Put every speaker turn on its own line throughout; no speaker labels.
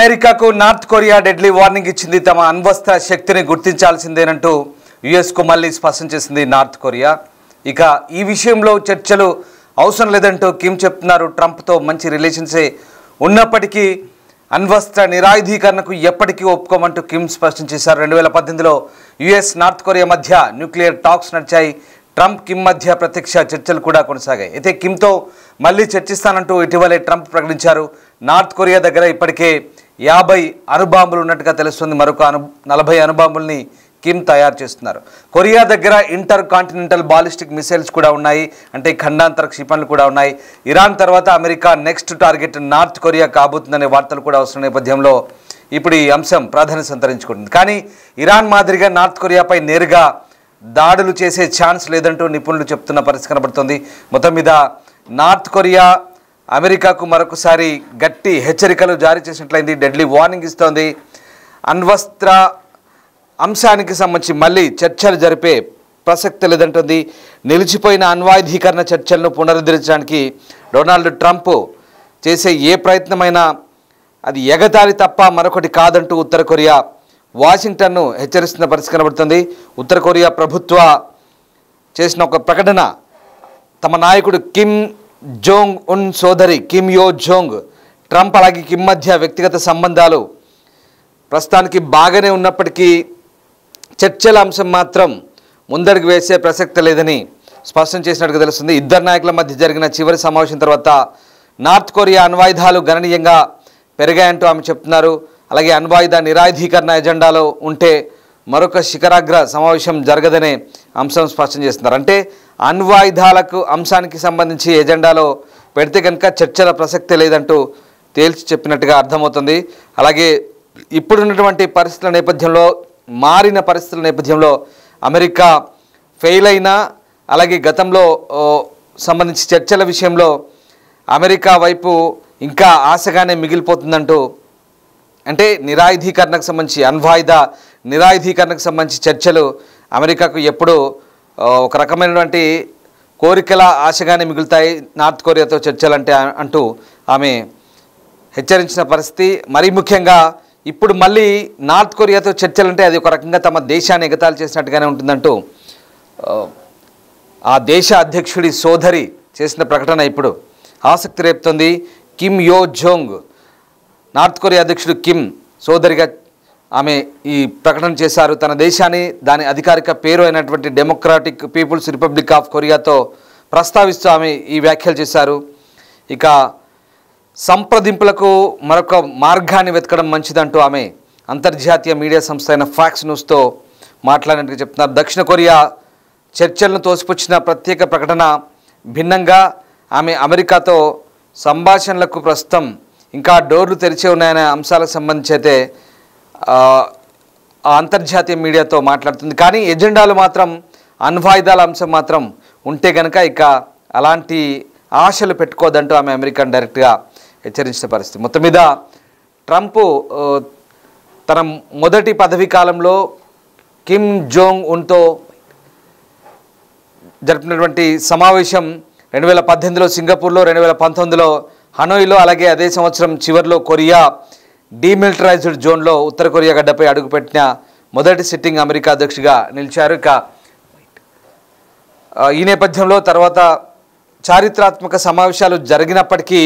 అమెరికాకు north Korea deadly warning ఇచ్చింది. తమ అణ్వస్త్ర శక్తిని గుర్తించాల్సిందేనంటూ యుఎస్కు మళ్ళీ స్పష్టం చేసింది నార్త్ కొరియా. ఇక ఈ విషయంలో చర్చలు అవసరం లేదంటూ కిమ్ చెప్తున్నారు. ట్రంప్తో మంచి రిలేషన్సే ఉన్నప్పటికీ అణ్వస్త్ర నిరాయుధీకరణకు ఎప్పటికీ ఒప్పుకోమంటూ కిమ్ స్పష్టం చేశారు. 2018లో యుఎస్ నార్త్ కొరియా మధ్య న్యూక్లియర్ టాక్స్ నడిచాయి. ట్రంప్ కిమ్ మధ్య ప్రత్యక్ష చర్చలు కూడా కొనసాగాయి. అయితే కిమ్తో మళ్ళీ చర్చిస్తానంటూ ఇటీవలే ట్రంప్ ప్రకటించారు. నార్త్ కొరియా దగ్గర ఇప్పటికే 50 అణుబాంబులు ఉన్నట్టుగా తెలుస్తుంది. మరొక 40 అణుబాంబుల్ని కిమ్ తయారు చేస్తున్నారు. కొరియా దగ్గర ఇంటర్ కాంటినెంటల్ బాలిస్టిక్ మిసైల్స్ కూడా ఉన్నాయి, అంటే ఖండాంతర క్షిపణులు కూడా ఉన్నాయి. ఇరాన్ తర్వాత America next target North Korea కాబోతుందనే వార్తలు కూడా వస్తున్న నేపథ్యంలో ఇప్పుడు ఈ అంశం ప్రాధాన్యత సంతరించుకుంటుంది. కానీ ఇరాన్ మాదిరిగా నార్త్ కొరియాపై నేరుగా దాడులు చేసే ఛాన్స్ లేదంటూ నిపుణులు చెప్తున్న పరిస్థితి కనబడుతుంది. మొత్తం మీద నార్త్ కొరియా అమెరికాకు మరొకసారి గట్టి హెచ్చరికలు జారీ చేసినట్లయింది. డెడ్లీ వార్నింగ్ ఇస్తోంది. అణ్వస్త్ర అంశానికి సంబంధించి మళ్ళీ చర్చలు జరిపే ప్రసక్తి లేదంటుంది. నిలిచిపోయిన అణ్వాయుధీకరణ చర్చలను పునరుద్ధరించడానికి డొనాల్డ్ ట్రంప్ చేసే ఏ ప్రయత్నమైనా అది ఎగతాళి తప్ప మరొకటి కాదంటూ ఉత్తర కొరియా వాషింగ్టన్ను హెచ్చరిస్తున్న పరిస్థితి కనబడుతుంది. ఉత్తర కొరియా ప్రభుత్వ చేసిన ఒక ప్రకటన, తమ నాయకుడు కిమ్ జోంగ్ ఉన్ సోదరి కిమ్ యో జోంగ్, ట్రంప్ అలాగే కిమ్ మధ్య వ్యక్తిగత సంబంధాలు ప్రస్తుతానికి బాగానే ఉన్నప్పటికీ చర్చల అంశం మాత్రం ముందడుగు వేసే ప్రసక్తి లేదని స్పష్టం చేసినట్టుగా తెలుస్తుంది. ఇద్దరు నాయకుల మధ్య జరిగిన చివరి సమావేశం తర్వాత నార్త్ కొరియా అణ్వాయుధాలు గణనీయంగా పెరిగాయంటూ ఆమె చెప్తున్నారు. అలాగే అణ్వాయుధ నిరాయుధీకరణ ఎజెండాలో ఉంటే మరొక శిఖరాగ్ర సమావేశం జరగదనే అంశం స్పష్టం చేస్తున్నారు. అంటే అణ్వాయుధాలకు అంశానికి సంబంధించి ఎజెండాలో పెడితే కనుక చర్చల ప్రసక్తే లేదంటూ తేల్చి చెప్పినట్టుగా అర్థమవుతుంది. అలాగే ఇప్పుడున్నటువంటి పరిస్థితుల నేపథ్యంలో, మారిన పరిస్థితుల నేపథ్యంలో అమెరికా ఫెయిల్ అయినా, అలాగే గతంలో సంబంధించి చర్చల విషయంలో అమెరికా వైపు ఇంకా ఆశగానే మిగిలిపోతుందంటూ, అంటే నిరాయుధీకరణకు సంబంధించి అణ్వాయుధ నిరాయుధీకరణకు సంబంధించి చర్చలు అమెరికాకు ఎప్పుడు ఒక రకమైనటువంటి కోరికల ఆశగానే మిగులుతాయి నార్త్ కొరియాతో చర్చలంటే అంటూ ఆమె హెచ్చరించిన పరిస్థితి. మరీ ముఖ్యంగా ఇప్పుడు మళ్ళీ నార్త్ కొరియాతో చర్చలంటే అది ఒక రకంగా తమ దేశాన్ని ఎగతాళి చేసినట్టుగానే ఉంటుందంటూ ఆ దేశ అధ్యక్షుడి సోదరి చేసిన ప్రకటన ఇప్పుడు ఆసక్తి రేపుతుంది. Kim Yo Jong, North Korea అధ్యక్షుడు కిమ్ సోదరిగా ఆమె ఈ ప్రకటన చేశారు. తన దేశాన్ని దాని అధికారిక పేరు అయినటువంటి డెమోక్రాటిక్ పీపుల్స్ రిపబ్లిక్ ఆఫ్ కొరియాతో ప్రస్తావిస్తూ ఆమె ఈ వ్యాఖ్యలు చేశారు. ఇక సంప్రదింపులకు మరొక మార్గాన్ని వెతకడం మంచిదంటూ ఆమె అంతర్జాతీయ మీడియా సంస్థ అయిన ఫాక్స్ న్యూస్తో మాట్లాడినట్టుగా చెప్తున్నారు. దక్షిణ కొరియా చర్చలను తోసిపుచ్చిన ప్రత్యేక ప్రకటన భిన్నంగా ఆమె అమెరికాతో సంభాషణలకు ప్రస్తుతం ఇంకా డోర్లు తెరిచే ఉన్నాయనే అంశాలకు సంబంధించి అయితే అంతర్జాతీయ మీడియాతో మాట్లాడుతుంది. కానీ ఎజెండాలు మాత్రం అణ్వాయుధాల అంశం మాత్రం ఉంటే కనుక ఇక అలాంటి ఆశలు పెట్టుకోవద్దంటూ ఆమె అమెరికాను డైరెక్ట్గా హెచ్చరించిన పరిస్థితి. మొత్తం మీద ట్రంప్ తన మొదటి పదవీ కాలంలో కిమ్ జోంగ్ ఉన్తో జరిపినటువంటి సమావేశం 2018లో సింగపూర్లో, 2019లో హనోయిలో, అలాగే అదే సంవత్సరం చివరిలో కొరియా డీమిలిటరైజ్డ్ జోన్లో ఉత్తర కొరియా గడ్డపై అడుగుపెట్టిన మొదటి సిట్టింగ్ అమెరికా అధ్యక్షుడిగా నిలిచారు. ఇక ఈ నేపథ్యంలో తర్వాత చారిత్రాత్మక సమావేశాలు జరిగినప్పటికీ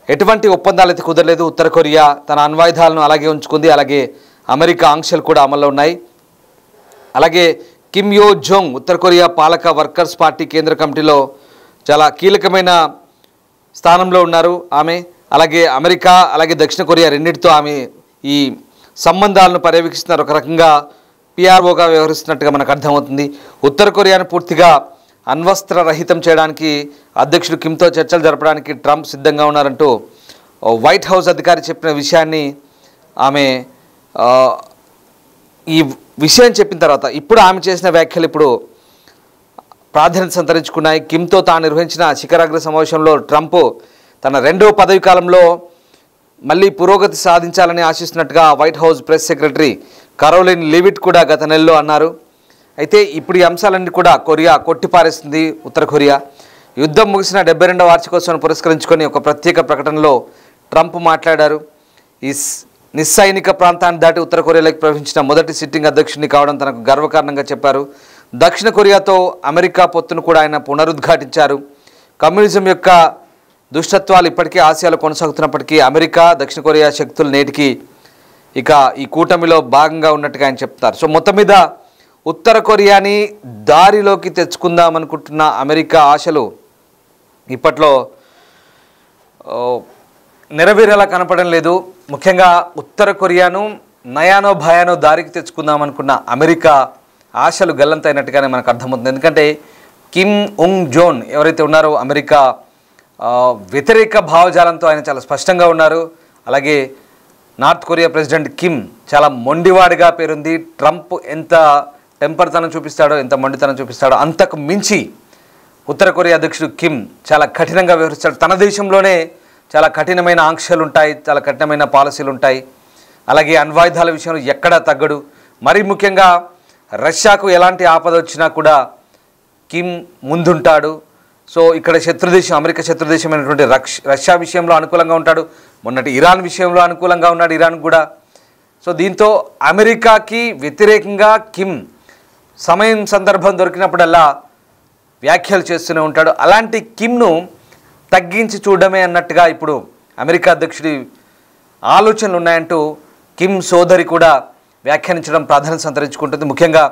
ఎటువంటి ఒప్పందాలు అయితే కుదరలేదు. ఉత్తర కొరియా తన అణ్వాయుధాలను అలాగే ఉంచుకుంది. అలాగే అమెరికా ఆంక్షలు కూడా అమల్లో ఉన్నాయి. అలాగే కిమ్ యో జోంగ్ ఉత్తర కొరియా పాలక వర్కర్స్ పార్టీ కేంద్ర కమిటీలో చాలా కీలకమైన స్థానంలో ఉన్నారు ఆమె. అలాగే అమెరికా అలాగే దక్షిణ కొరియా రెండింటితో ఆమె ఈ సంబంధాలను పర్యవేక్షిస్తున్నారు. ఒక రకంగా పిఆర్ఓగా వ్యవహరిస్తున్నట్టుగా మనకు అర్థమవుతుంది. ఉత్తర కొరియాను పూర్తిగా అణ్వస్త్ర రహితం చేయడానికి అధ్యక్షుడు కిమ్తో చర్చలు జరపడానికి ట్రంప్ సిద్ధంగా ఉన్నారంటూ వైట్ హౌస్ అధికారి చెప్పిన విషయాన్ని ఆమె ఈ విషయం చెప్పిన తర్వాత ఇప్పుడు ఆమె చేసిన వ్యాఖ్యలు ఇప్పుడు ప్రాధాన్యత సంతరించుకున్నాయి. కిమ్తో తాను నిర్వహించిన శిఖరాగ్ర సమావేశంలో ట్రంప్ తన రెండవ పదవి కాలంలో మళ్ళీ పురోగతి సాధించాలని ఆశిస్తున్నట్టుగా White House press secretary Karoline Leavitt కూడా గత నెలలో అన్నారు. అయితే ఇప్పుడు ఈ అంశాలన్నీ కూడా కొరియా కొట్టిపారేస్తుంది. ఉత్తర కొరియా యుద్ధం ముగిసిన 72వ వార్షికోత్సవాన్ని పురస్కరించుకొని ఒక ప్రత్యేక ప్రకటనలో ట్రంప్ మాట్లాడారు. ఈ నిస్సైనిక ప్రాంతాన్ని దాటి ఉత్తర కొరియాలోకి ప్రవేశించిన మొదటి సిట్టింగ్ అధ్యక్షుడిని కావడం తనకు గర్వకారణంగా చెప్పారు. దక్షిణ కొరియాతో అమెరికా పొత్తును కూడా ఆయన పునరుద్ఘాటించారు. కమ్యూనిజం యొక్క దుష్టత్వాలు ఇప్పటికీ ఆసియాలో కొనసాగుతున్నప్పటికీ అమెరికా దక్షిణ కొరియా శక్తులు నేటికి ఇక ఈ కూటమిలో భాగంగా ఉన్నట్టుగా ఆయన చెప్తారు. సో మొత్తం మీద ఉత్తర కొరియాని దారిలోకి తెచ్చుకుందామనుకుంటున్న అమెరికా ఆశలు ఇప్పట్లో నెరవేరేలా కనపడడం లేదు. ముఖ్యంగా ఉత్తర కొరియాను నయానో భయానో దారికి తెచ్చుకుందామనుకున్న అమెరికా ఆశలు గల్లంతైనట్టుగానే మనకు అర్థమవుతుంది. ఎందుకంటే కిమ్ ఉంగ్ జోన్ ఎవరైతే ఉన్నారో అమెరికా వ్యతిరేక భావజాలంతో ఆయన చాలా స్పష్టంగా ఉన్నారు. అలాగే నార్త్ కొరియా ప్రెసిడెంట్ కిమ్ చాలా మొండివాడిగా పేరుంది. ట్రంప్ ఎంత టెంపర్తనం చూపిస్తాడో, ఎంత మొండితనం చూపిస్తాడో అంతకు మించి ఉత్తర కొరియా అధ్యక్షుడు కిమ్ చాలా కఠినంగా వ్యవహరిస్తాడు. తన దేశంలోనే చాలా కఠినమైన ఆంక్షలు ఉంటాయి, చాలా కఠినమైన పాలసీలు ఉంటాయి. అలాగే అణ్వాయుధాల విషయంలో ఎక్కడా తగ్గడు. మరీ ముఖ్యంగా రష్యాకు ఎలాంటి ఆపద వచ్చినా కూడా కిమ్ ముందుంటాడు. సో ఇక్కడ శత్రుదేశం, అమెరికా శత్రుదేశమైనటువంటి రష్యా విషయంలో అనుకూలంగా ఉంటాడు. మొన్నటి ఇరాన్ విషయంలో అనుకూలంగా ఉన్నాడు, ఇరాన్ కూడా. సో దీంతో అమెరికాకి వ్యతిరేకంగా కిమ్ సమయం సందర్భం దొరికినప్పుడల్లా వ్యాఖ్యలు చేస్తూనే ఉంటాడు. అలాంటి కిమ్ను తగ్గించి చూడడమే అన్నట్టుగా ఇప్పుడు అమెరికా అధ్యక్షుడి ఆలోచనలు ఉన్నాయంటూ కిమ్ సోదరి కూడా వ్యాఖ్యానించడం ప్రాధాన్యత సంతరించుకుంటుంది. ముఖ్యంగా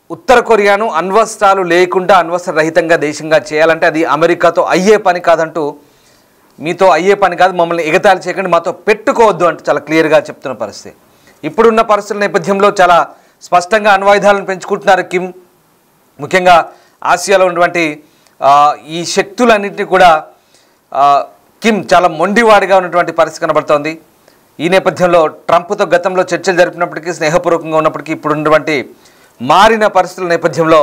ఉత్తర కొరియాను అణ్వస్త్రాలు లేకుండా అణ్వస్త్ర రహితంగా దేశంగా చేయాలంటే అది అమెరికాతో అయ్యే పని కాదంటూ, మీతో అయ్యే పని కాదు, మమ్మల్ని ఎగతాళి చేయకండి, మాతో పెట్టుకోవద్దు అంటూ చాలా క్లియర్గా చెప్తున్న పరిస్థితి. ఇప్పుడున్న పరిస్థితుల నేపథ్యంలో చాలా స్పష్టంగా అణ్వాయుధాలను పెంచుకుంటున్నారు కిమ్. ముఖ్యంగా ఆసియాలో ఉన్నటువంటి ఈ శక్తులన్నింటినీ కూడా కిమ్ చాలా మొండివాడిగా ఉన్నటువంటి పరిస్థితి కనబడుతోంది. ఈ నేపథ్యంలో ట్రంప్తో గతంలో చర్చలు జరిపినప్పటికీ, స్నేహపూర్వకంగా ఉన్నప్పటికీ ఇప్పుడున్నటువంటి మారిన పరిస్థితుల నేపథ్యంలో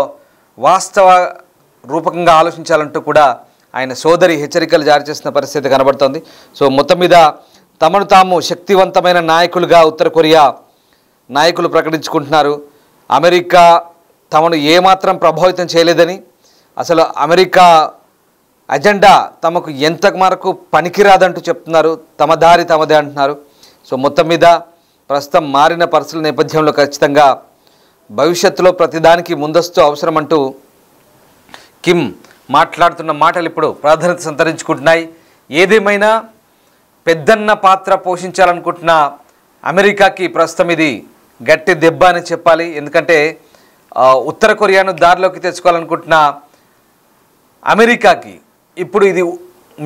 వాస్తవ రూపకంగా ఆలోచించాలంటూ కూడా ఆయన సోదరి హెచ్చరికలు జారీ చేసిన పరిస్థితి కనబడుతోంది. సో మొత్తం మీద తమను తాము శక్తివంతమైన నాయకులుగా ఉత్తర కొరియా నాయకులు ప్రకటించుకుంటున్నారు. అమెరికా తమను ఏమాత్రం ప్రభావితం చేయలేదని, అసలు అమెరికా అజెండా తమకు ఎంత వరకు పనికిరాదంటూ చెప్తున్నారు. తమ దారి తమదే అంటున్నారు. సో మొత్తం మీద ప్రస్తుతం మారిన పరిస్థితుల నేపథ్యంలో ఖచ్చితంగా భవిష్యత్తులో ప్రతిదానికి ముందస్తు అవసరం అంటూ కిమ్ మాట్లాడుతున్న మాటలు ఇప్పుడు ప్రాధాన్యత సంతరించుకుంటున్నాయి. ఏదేమైనా పెద్దన్న పాత్ర పోషించాలనుకుంటున్న అమెరికాకి ప్రస్తుతం ఇది గట్టి దెబ్బ అని చెప్పాలి. ఎందుకంటే ఉత్తర కొరియాను దారిలోకి తెచ్చుకోవాలనుకుంటున్న అమెరికాకి ఇప్పుడు ఇది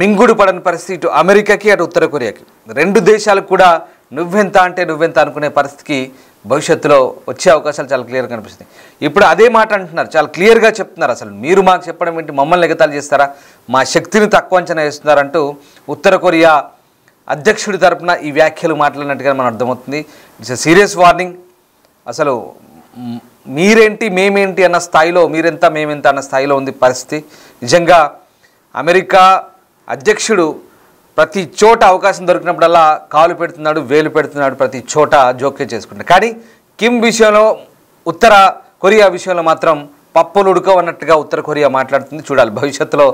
మింగుడు పడని పరిస్థితి. ఇటు అమెరికాకి అటు ఉత్తర కొరియాకి రెండు దేశాలకు కూడా నువ్వెంత అంటే నువ్వెంత అనుకునే పరిస్థితికి భవిష్యత్తులో వచ్చే అవకాశాలు చాలా క్లియర్గా కనిపిస్తుంది. ఇప్పుడు అదే మాట అంటున్నారు, చాలా క్లియర్గా చెప్తున్నారు. అసలు మీరు మాకు చెప్పడం ఏంటి, మమ్మల్ని ఎగతాళి చేస్తారా, మా శక్తిని తక్కువ అంచనా వేస్తున్నారంటూ ఉత్తర కొరియా అధ్యక్షుడి తరపున ఈ వ్యాఖ్యలు మాట్లాడినట్టుగా మనం అర్థమవుతుంది. It's a serious warning. అసలు మీరేంటి మేమేంటి అన్న స్థాయిలో, మీరెంత మేమెంత అన్న స్థాయిలో ఉంది పరిస్థితి. నిజంగా అమెరికా అధ్యక్షుడు ప్రతి చోట అవకాశం దొరికినప్పుడల్లా కాలు పెడుతున్నాడు, వేలు పెడుతున్నాడు, ప్రతి చోట జోక్యం చేసుకుంటాడు. కానీ కిమ్ విషయంలో, ఉత్తర కొరియా విషయంలో మాత్రం పప్పులు ఉడకవన్నట్టుగా ఉత్తర కొరియా మాట్లాడుతుంది. చూడాలి భవిష్యత్తులో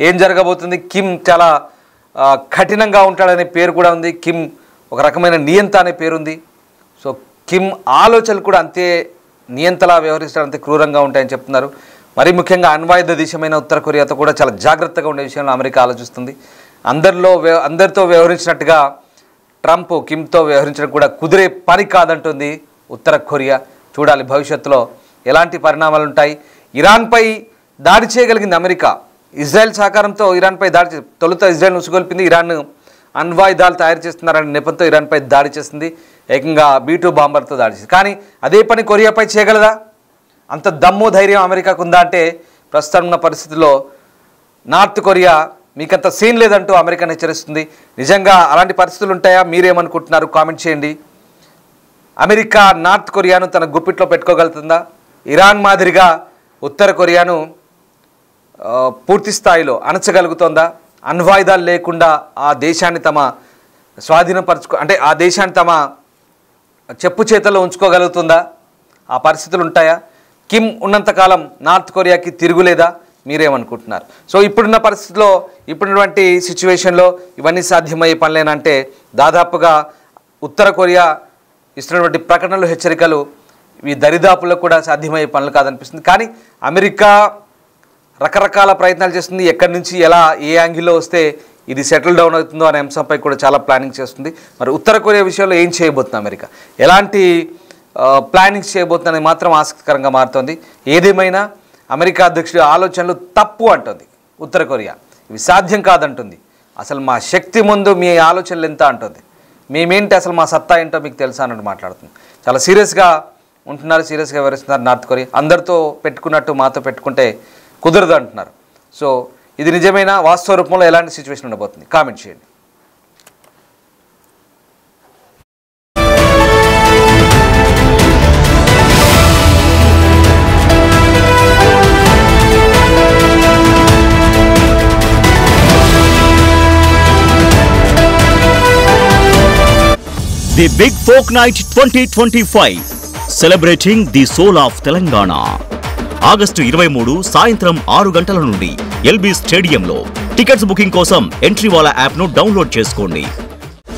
ఏం జరగబోతుంది. కిమ్ చాలా కఠినంగా ఉంటాడనే పేరు కూడా ఉంది. కిమ్ ఒక రకమైన నియంత అనే పేరుంది. సో కిమ్ ఆలోచనలు కూడా అంతే నియంతలా వ్యవహరిస్తాడు, అంతే క్రూరంగా ఉంటాయని చెప్తున్నారు. మరీ ముఖ్యంగా అణ్వాయుధ దేశమైన ఉత్తర కొరియాతో కూడా చాలా జాగ్రత్తగా ఉండే విషయంలో అమెరికా ఆలోచిస్తుంది. అందరితో వ్యవహరించినట్టుగా ట్రంప్ కిమ్తో వ్యవహరించడం కూడా కుదిరే పని కాదంటుంది ఉత్తర కొరియా. చూడాలి భవిష్యత్తులో ఎలాంటి పరిణామాలు ఉంటాయి. ఇరాన్పై దాడి చేయగలిగింది అమెరికా. ఇజ్రాయెల్ సహకారంతో ఇరాన్పై దాడి తొలుత ఇజ్రాయెల్ ఉసుగొల్పింది. ఇరాన్ అణ్వాయుధాలు తయారు చేస్తున్నారనే నెపంతో ఇరాన్పై దాడి చేసింది. ఏకంగా B-2 బాంబర్తో దాడి చేసింది. కానీ అదే పని కొరియాపై చేయగలదా? అంత దమ్ము ధైర్యం అమెరికాకు ఉందా అంటే ప్రస్తుతం ఉన్న పరిస్థితుల్లో నార్త్ కొరియా మీకంత సీన్ లేదంటూ అమెరికాను హెచ్చరిస్తుంది. నిజంగా అలాంటి పరిస్థితులు ఉంటాయా? మీరేమనుకుంటున్నారు? కామెంట్ చేయండి. అమెరికా నార్త్ కొరియాను తన గుప్పిట్లో పెట్టుకోగలుగుతుందా? ఇరాన్ మాదిరిగా ఉత్తర కొరియాను పూర్తి స్థాయిలో అణచగలుగుతుందా? అణ్వాయుధాలు లేకుండా ఆ దేశాన్ని తమ అంటే ఆ దేశాన్ని తమ చెప్పు చేతల్లో ఉంచుకోగలుగుతుందా? ఆ పరిస్థితులు ఉంటాయా? కిమ్ ఉన్నంతకాలం నార్త్ కొరియాకి తిరుగులేదా? మీరేమనుకుంటున్నారు? సో ఇప్పుడున్న పరిస్థితిలో, ఇప్పుడున్నటువంటి సిచ్యువేషన్లో ఇవన్నీ సాధ్యమయ్యే పనులేనంటే దాదాపుగా ఉత్తర కొరియా ఇస్తున్నటువంటి ప్రకటనలు, హెచ్చరికలు ఈ దరిదాపుల్లో కూడా సాధ్యమయ్యే పనులు కాదనిపిస్తుంది. కానీ అమెరికా రకరకాల ప్రయత్నాలు చేస్తుంది. ఎక్కడి నుంచి ఎలా ఏ యాంగిల్లో వస్తే ఇది సెటిల్ డౌన్ అవుతుందో అనే అంశంపై కూడా చాలా ప్లానింగ్ చేస్తుంది. మరి ఉత్తర కొరియా విషయంలో ఏం చేయబోతుంది అమెరికా, ఎలాంటి ప్లానింగ్స్ చేయబోతుందని మాత్రం ఆసక్తికరంగా మారుతోంది. ఏదేమైనా అమెరికా అధ్యక్షుడి ఆలోచనలు తప్పు అంటుంది ఉత్తర కొరియా, ఇవి సాధ్యం కాదంటుంది. అసలు మా శక్తి ముందు మీ ఆలోచనలు ఎంత అంటుంది, మేమేంటి అసలు మా సత్తా ఏంటో మీకు తెలుసా అన్నట్టు మాట్లాడుతుంది. చాలా సీరియస్గా ఉంటున్నారు, సీరియస్గా వివరిస్తున్నారు నార్త్ కొరియా. అందరితో పెట్టుకున్నట్టు మాతో పెట్టుకుంటే కుదరదు అంటున్నారు. సో ఇది నిజమైన వాస్తవ రూపంలో ఎలాంటి సిచ్యువేషన్ ఉండబోతుంది, కామెంట్ చేయండి.
The Big Folk Night 2025 celebrating the soul of Telangana. August 23 సాయంత్రం 6 గంటల నుండి ఎల్బీ స్టేడియంలో. టికెట్స్ బుకింగ్ కోసం ఎంట్రీవాలా యాప్ను డౌన్లోడ్ చేసుకోండి.